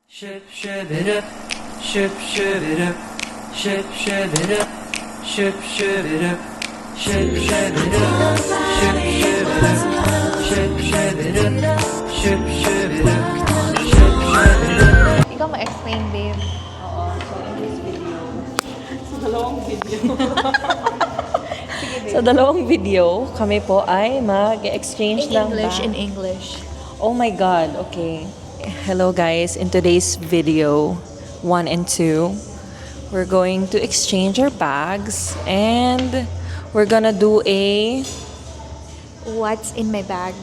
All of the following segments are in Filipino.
Ship it up, ship it up, ship it up, ship it up, ship it up, ship it up, ship it up, ship it up. Ikaw ma-explain, babe. Oo, so in this video, sa dalawang video, kami po ay mag-exchange ng bag. In English. Oh my God, okay. Hello guys, in today's video, 1 and 2, we're going to exchange our bags and we're gonna do a What's in my bag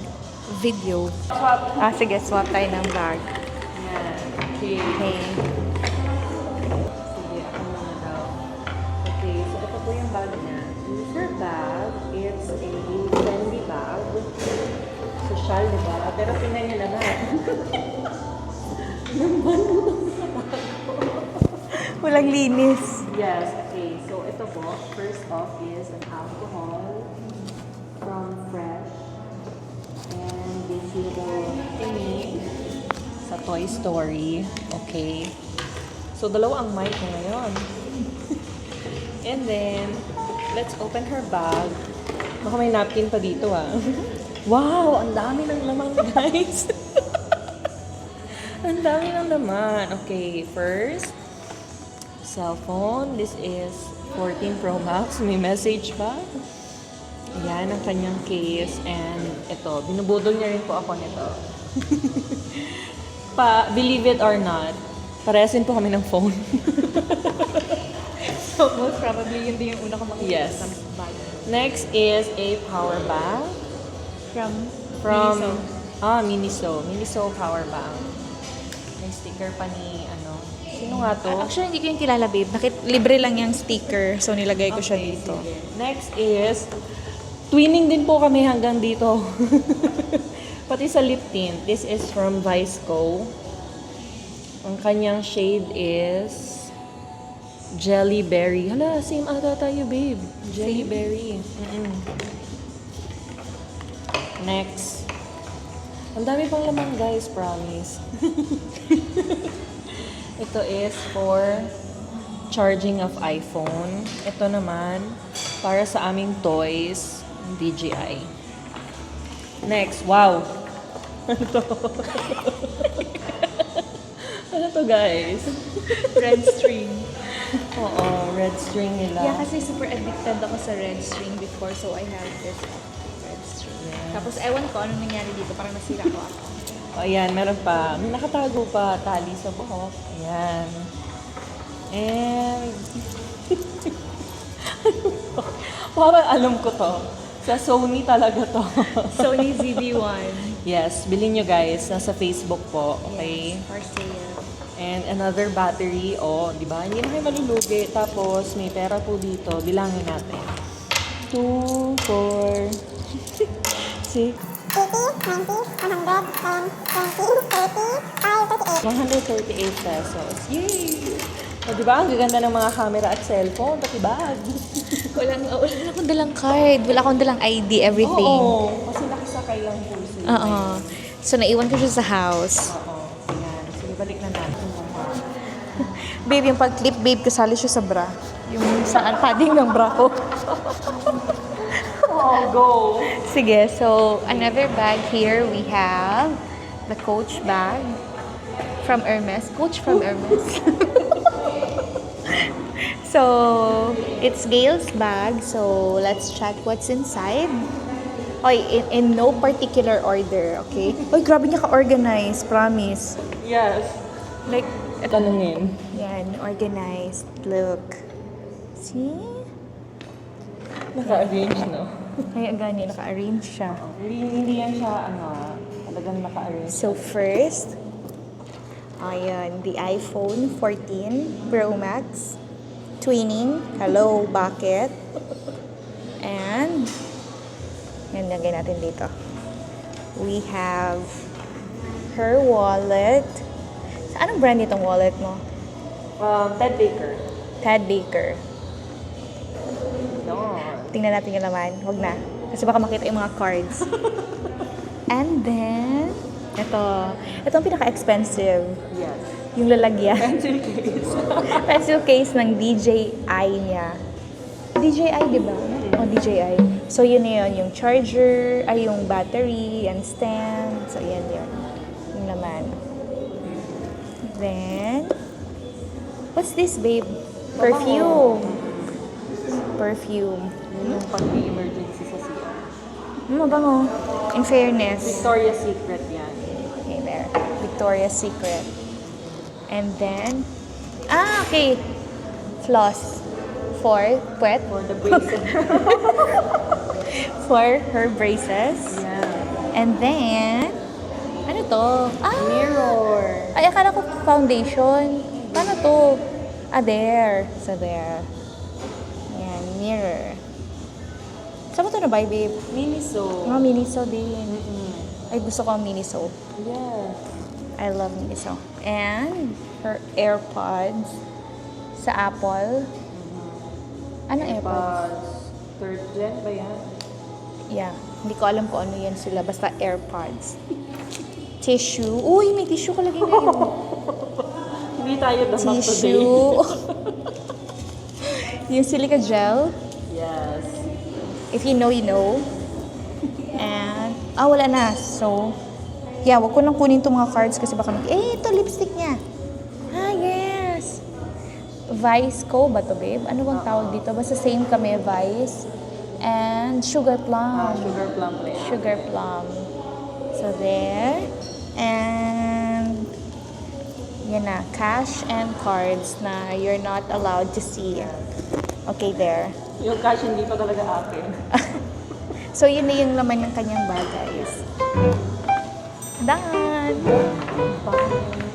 video. swap. Sige, swap tayo ng bag. Yan, okay. Okay. Sige, ako muna daw. Okay, so ito po yung bag niya. User bag, it's a trendy bag. Social, diba? Pero tingnan niyo naman. Walang linis. Yes, okay. So ito po, first off is an alcohol from Fresh. And this little thingy sa Toy Story. Okay. So dalawa ang mic ko ngayon. And then, let's open her bag. Baka may napkin pa dito ah. Wow! Ang dami ng laman, guys! Ang dami ng laman. Okay, first, cellphone. This is 14 Pro Max. May message pa. Yan ang kanyang case. And ito, binubudol niya rin po ako nito. Believe it or not, parehasin po kami ng phone. So, most probably, yun din yung una ko makikita Yes. sa bag. Next is a power bank. From Miniso. Miniso power bank. May sticker pa ni sino nga to? Actually, hindi ko yung kilala, babe. Libre lang yung sticker. So, nilagay ko siya Okay, dito. sige. Next is twinning din po kami hanggang dito. Pati sa lip tint. This is from Viceco. Ang kanyang shade is Jelly Berry. Hala, same ata tayo, babe. Jelly Berry. Next. Ang dami pang laman, guys, promise. Ito is for charging of iPhone. Ito naman, para sa aming toys, DJI. Next, wow! Ano to? Ano to, guys? Red string. Oo, red string nila. Yeah, kasi super addicted ako sa red string before. So, I have this red string. Yes. Tapos, ewan ko anong nangyari dito. Parang nasira ko ako. O, ayan, meron pa. May nakatago pa, tali sa buhok. Ayan. And, parang alam ko to. Sa Sony talaga to. Sony ZV-1. Yes, bilhin nyo guys. Nasa Facebook po. Okay? Yes, for sale. And another battery. Oh, di ba? Hindi na kayo malulugi. Tapos, may pera po dito. Bilangin natin. 2, 4, 6, 138 pesos. Yay! O, di ba? Ang gaganda ng mga camera at cellphone. Pati bag. Wala akong dalang card. Wala akong dalang ID, everything. Oo. Kasi nakisakay lang po sila. Oo. So, naiwan ko siya sa house. Oo. Ayan. Sige, balik na natin. Babe, yung pag-clip, babe, kasali siya sa bra. Yung sa padding ng bra ko. Oh, go! Sige, so another bag here, we have the Coach bag from Hermes. Coach from Hermes. So, it's Gail's bag. So, let's check what's inside. Oy, in no particular order, okay? Oy, grabe niya ka-organize, promise. Yes. Like, Tanungin. yan, organized. Look. See? Naka-arrange, no? Kaya gani, naka-arrange siya. Hindi yan siya, talagang naka-arrange. So first, ayan, the iPhone 14 Pro Max, twinning, hello, bucket, and, yan, lagay natin dito. We have her wallet. Sa anong brand itong wallet mo? Ted Baker. Ted Baker. No. Tingnan natin yung laman. Huwag na. Kasi baka makita yung mga cards. And then, ito ang pinaka-expensive. Yes. Yung lalagyan. Pencil case. Pencil case ng DJI niya. DJI, di ba? O, DJI. So, yun na yun. Yung charger, ay yung battery, and stand. So, yan yun. Yung naman. Then, what's this, babe? Perfume. Perfume. Yun yung pag-emergency sa CR. Mabango. In fairness. Victoria's Secret yan. Okay, there. Victoria's Secret. And then, okay. Floss. For puwet. For the bracelet. For her braces. Yeah. And then, ano to? Mirror. Ay, akala ko foundation. Paano to? There. So, there. Yan, mirror. Saan mo to na-buy, babe? Miniso. Mga Miniso din. Mm-mm. Ay, gusto ko ang Miniso. Yeah. I love Miniso. And, her AirPods sa Apple. Anong AirPods? Third gen ba yan? Yeah. Hindi ko alam kung ano yan sila. Basta AirPods. Tissue. Uy, may tissue ka lagi ngayon. Hindi tayo damak today. Tissue. Yung silica gel. Yes. If you know, you know. And, wala na. So, yeah, wag ko nang kunin itong mga cards kasi baka ito, lipstick niya. Yes. Vice Co ba to, babe? Ano bang tawag dito? Basta same kami, Vice. And Sugar Plum. Sugar plum plate. Sugar Plum. So, there. And, yan na. Cash and cards na you're not allowed to see. Okay, there. Yung cash hindi pa talaga akin. So, yun na yung laman ng kanyang bag, guys. Done! Bye.